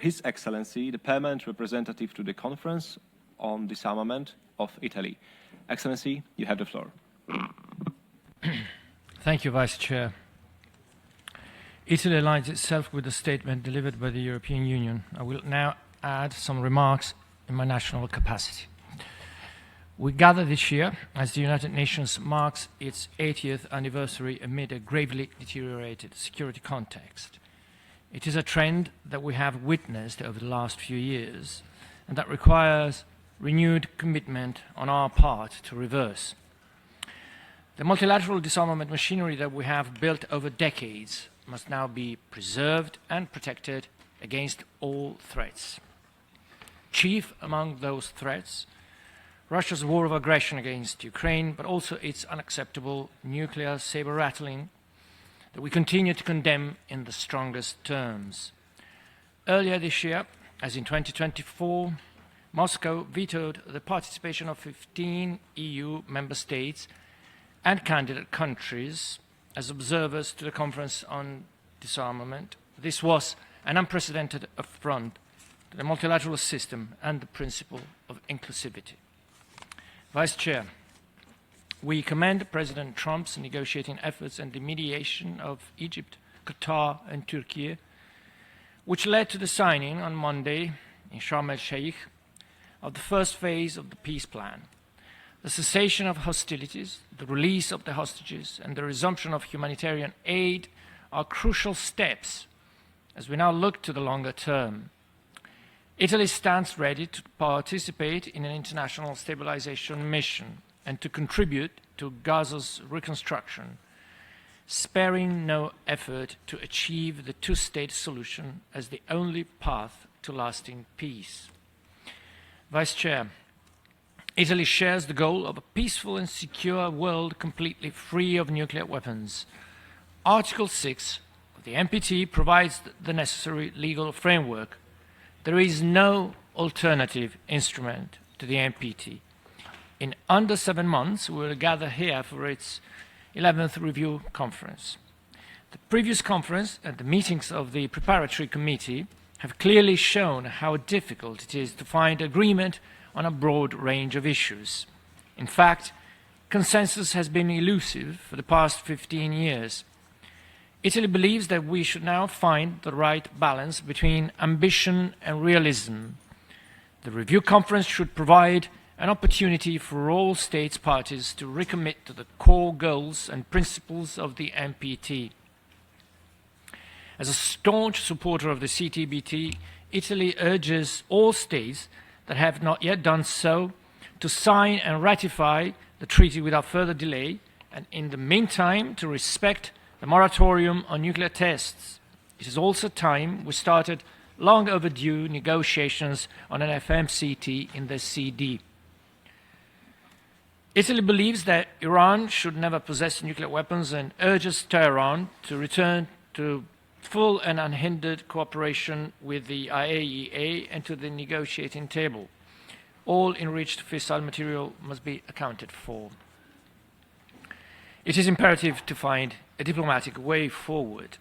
His Excellency, the Permanent Representative to the Conference on Disarmament of Italy. Excellency, you have the floor. Thank you, Vice Chair. Italy aligns itself with the statement delivered by the European Union. I will now add some remarks in my national capacity. We gather this year as the United Nations marks its 80th anniversary amid a gravely deteriorated security context. It is a trend that we have witnessed over the last few years and that requires renewed commitment on our part to reverse. The multilateral disarmament machinery that we have built over decades must now be preserved and protected against all threats. Chief among those threats, Russia's war of aggression against Ukraine, but also its unacceptable nuclear saber-rattling that we continue to condemn in the strongest terms. Earlier this year, as in 2024, Moscow vetoed the participation of 15 EU member states and candidate countries as observers to the Conference on Disarmament. This was an unprecedented affront to the multilateral system and the principle of inclusivity. Vice Chair, we commend President Trump's negotiating efforts and the mediation of Egypt, Qatar and Turkey, which led to the signing on Monday in Sharm el-Sheikh of the first phase of the peace plan. The cessation of hostilities, the release of the hostages and the resumption of humanitarian aid are crucial steps as we now look to the longer term. Italy stands ready to participate in an international stabilization mission and to contribute to Gaza's reconstruction, sparing no effort to achieve the two-state solution as the only path to lasting peace. Vice Chair, Italy shares the goal of a peaceful and secure world completely free of nuclear weapons. Article 6 of the NPT provides the necessary legal framework. There is no alternative instrument to the NPT. In under 7 months, we will gather here for its 11th review conference. The previous conference and the meetings of the preparatory committee have clearly shown how difficult it is to find agreement on a broad range of issues. In fact, consensus has been elusive for the past 15 years. Italy believes that we should now find the right balance between ambition and realism. The review conference should provide an opportunity for all states parties to recommit to the core goals and principles of the NPT. As a staunch supporter of the CTBT, Italy urges all states that have not yet done so to sign and ratify the treaty without further delay, and in the meantime to respect the moratorium on nuclear tests. It is also time we started long overdue negotiations on an FMCT in the CD. Italy believes that Iran should never possess nuclear weapons and urges Tehran to return to full and unhindered cooperation with the IAEA and to the negotiating table. All enriched fissile material must be accounted for. It is imperative to find a diplomatic way forward.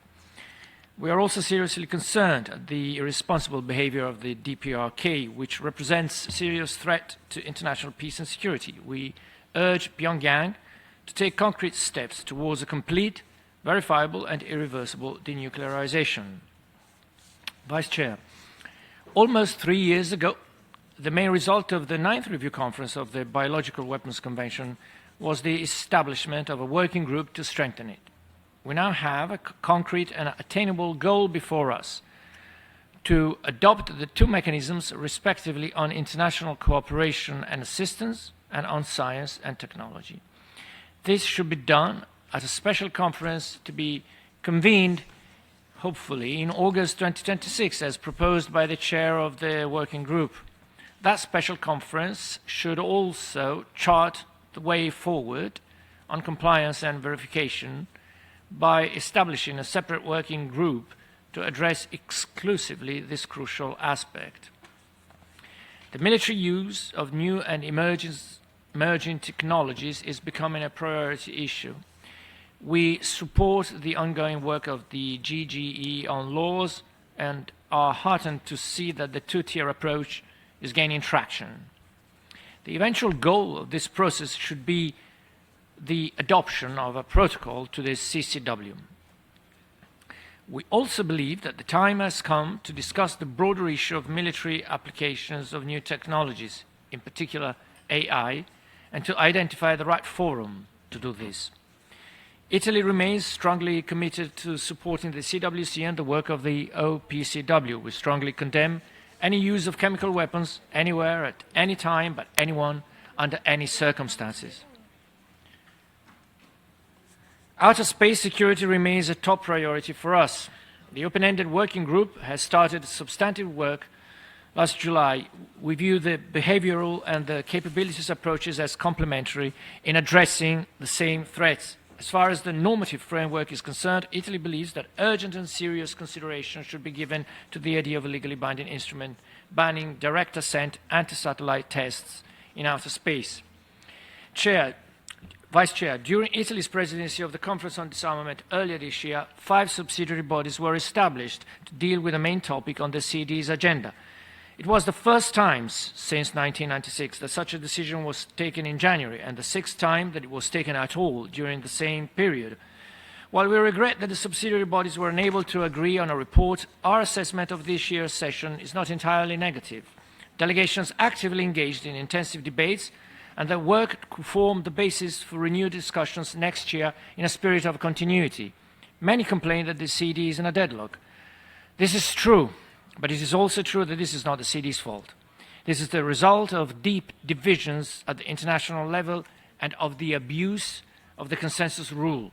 We are also seriously concerned at the irresponsible behavior of the DPRK, which represents a serious threat to international peace and security. We urge Pyongyang to take concrete steps towards a complete, verifiable and irreversible denuclearization. Vice Chair, almost 3 years ago, the main result of the 9th Review Conference of the Biological Weapons Convention was the establishment of a working group to strengthen it. We now have a concrete and attainable goal before us to adopt the two mechanisms respectively on international cooperation and assistance and on science and technology. This should be done at a special conference to be convened, hopefully, in August 2026, as proposed by the chair of the working group. That special conference should also chart the way forward on compliance and verification by establishing a separate working group to address exclusively this crucial aspect. The military use of new and emerging technologies is becoming a priority issue. We support the ongoing work of the GGE on laws and are heartened to see that the two-tier approach is gaining traction. The eventual goal of this process should be the adoption of a protocol to the CCW. We also believe that the time has come to discuss the broader issue of military applications of new technologies, in particular AI, and to identify the right forum to do this. Italy remains strongly committed to supporting the CWC and the work of the OPCW. We strongly condemn any use of chemical weapons anywhere, at any time, by anyone, under any circumstances. Outer space security remains a top priority for us. The open-ended working group has started substantive work last July. We view the behavioral and the capabilities approaches as complementary in addressing the same threats. As far as the normative framework is concerned, Italy believes that urgent and serious consideration should be given to the idea of a legally binding instrument banning direct ascent anti-satellite tests in outer space. Vice Chair, during Italy's presidency of the Conference on Disarmament earlier this year, 5 subsidiary bodies were established to deal with the main topic on the CD's agenda. It was the first time since 1996 that such a decision was taken in January, and the 6th time that it was taken at all during the same period. While we regret that the subsidiary bodies were unable to agree on a report, our assessment of this year's session is not entirely negative. Delegations actively engaged in intensive debates, and their work could form the basis for renewed discussions next year in a spirit of continuity. Many complain that the CD is in a deadlock. This is true, but it is also true that this is not the CD's fault. This is the result of deep divisions at the international level and of the abuse of the consensus rule.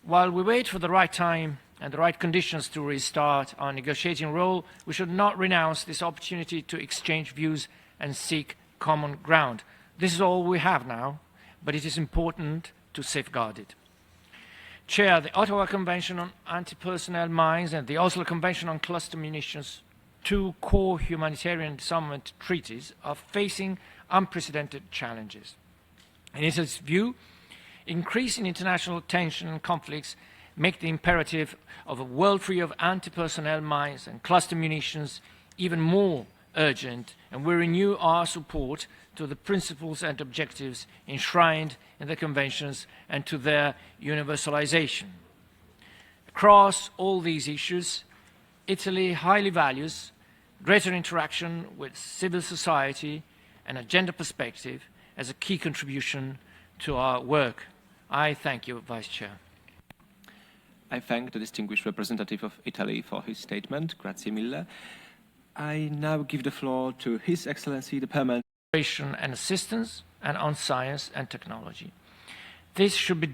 While we wait for the right time and the right conditions to restart our negotiating role, we should not renounce this opportunity to exchange views and seek common ground. This is all we have now, but it is important to safeguard it. Chair, the Ottawa Convention on Anti-Personnel Mines and the Oslo Convention on Cluster Munitions, 2 core humanitarian disarmament treaties, are facing unprecedented challenges. In Italy's view, increasing international tension and conflicts make the imperative of a world free of anti-personnel mines and cluster munitions even more urgent, and we renew our support to the principles and objectives enshrined in the conventions and to their universalization. Across all these issues, Italy highly values greater interaction with civil society and a gender perspective as a key contribution to our work. I thank you, Vice Chair. I thank the distinguished representative of Italy for his statement. Grazie mille. I now give the floor to His Excellency, the Permanent And assistance and on science and technology. This should be